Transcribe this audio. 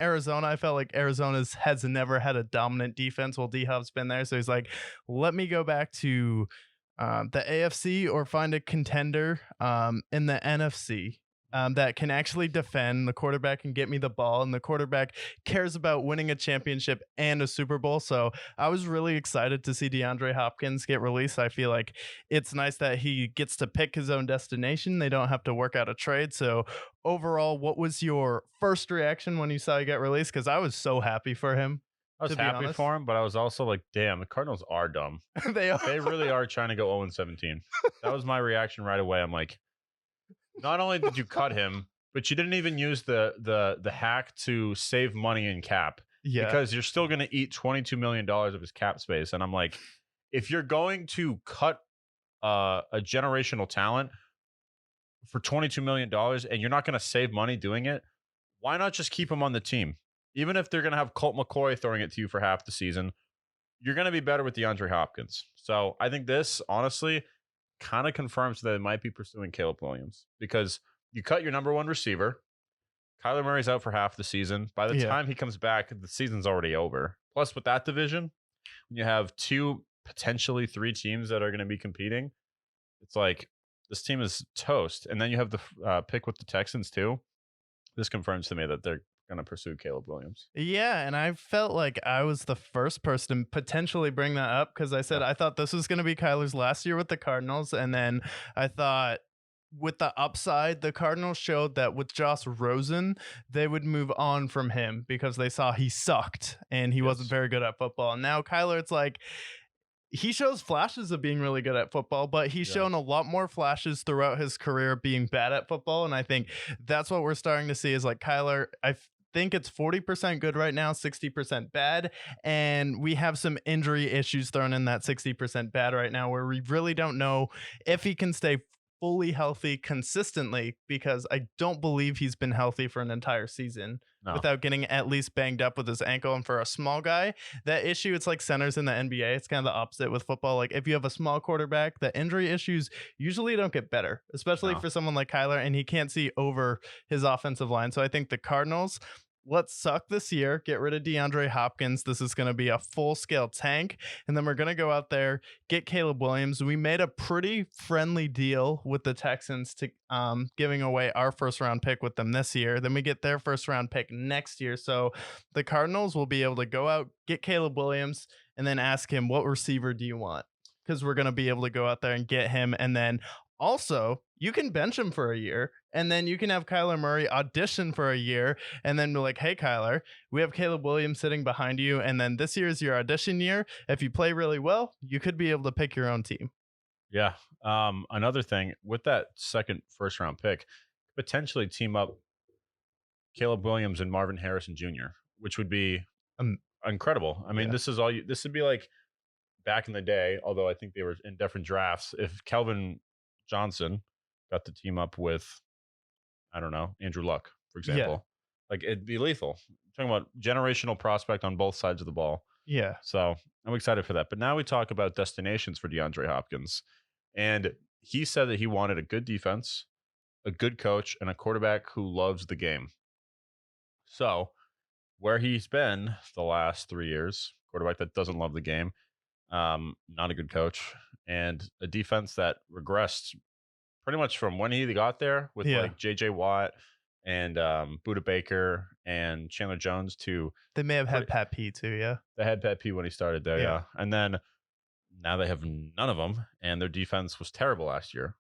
Arizona, I felt like Arizona's has never had a dominant defense while D-Hop's been there. So he's like, let me go back to the AFC or find a contender in the NFC. That can actually defend. The quarterback can get me the ball, and the quarterback cares about winning a championship and a Super Bowl. So I was really excited to see DeAndre Hopkins get released. I feel like it's nice that he gets to pick his own destination. They don't have to work out a trade. So overall, what was your first reaction when you saw he get released? Because I was so happy for him. I was To be happy honest, for him, but I was also like, damn, the Cardinals are dumb. they are. They really are trying to go 0-17. That was my reaction right away. I'm like, not only did you cut him, but you didn't even use the hack to save money in cap Yeah, because you're still going to eat $22 million of his cap space. And I'm like, if you're going to cut a generational talent for $22 million and you're not going to save money doing it, why not just keep him on the team? Even if they're going to have Colt McCoy throwing it to you for half the season, you're going to be better with DeAndre Hopkins. So I think this, honestly, kind of confirms that they might be pursuing Caleb Williams because you cut your number one receiver. Kyler Murray's out for half the season. By the yeah. time he comes back, the season's already over. Plus, with that division, when you have two, potentially three teams that are going to be competing, it's like this team is toast. And then you have the pick with the Texans, too. This confirms to me that they're going to pursue Caleb Williams. Yeah, and I felt like I was the first person to potentially bring that up because I said Yeah. I thought this was going to be Kyler's last year with the Cardinals, and then I thought with the upside, the Cardinals showed that with Josh Rosen, they would move on from him because they saw he sucked and he wasn't Yes. very good at football. And now Kyler, it's like he shows flashes of being really good at football, but he's Yeah. shown a lot more flashes throughout his career being bad at football. And I think that's what we're starting to see is like Kyler, think it's 40% good right now, 60% bad. And we have some injury issues thrown in that 60% bad right now where we really don't know if he can stay fully healthy consistently because I don't believe he's been healthy for an entire season No. without getting at least banged up with his ankle. And for a small guy, that issue, it's like centers in the NBA. It's kind of the opposite with football. Like if you have a small quarterback, the injury issues usually don't get better, especially No. for someone like Kyler, and he can't see over his offensive line. So I think the Cardinals, let's suck this year, get rid of DeAndre Hopkins. This is going to be a full-scale tank. And then we're going to go out there, get Caleb Williams. We made a pretty friendly deal with the Texans to giving away our first-round pick with them this year. Then we get their first-round pick next year. So the Cardinals will be able to go out, get Caleb Williams, and then ask him, what receiver do you want? Because we're going to be able to go out there and get him. And then also, you can bench him for a year, and then you can have Kyler Murray audition for a year, and then be like, hey, Kyler, we have Caleb Williams sitting behind you, and then this year is your audition year. If you play really well, you could be able to pick your own team. Yeah. Another thing with that second first round pick, potentially team up Caleb Williams and Marvin Harrison Jr., which would be Um, incredible. I mean, yeah. this would be like back in the day, although I think they were in different drafts. If Calvin Johnson got to team up with, I don't know, Andrew Luck, for example, like it'd be lethal. I'm talking about generational prospect on both sides of the ball. Yeah. So I'm excited for that. But now we talk about destinations for DeAndre Hopkins. And he said that he wanted a good defense, a good coach, and a quarterback who loves the game. So where he's been the last 3 years, quarterback that doesn't love the game, not a good coach, and a defense that regressed pretty much from when he got there with Yeah. like J.J. Watt and Buda Baker and Chandler Jones to They may have had Pretty- Pat P too, yeah. they had Pat P when he started there, Yeah. yeah. And then now they have none of them, and their defense was terrible last year.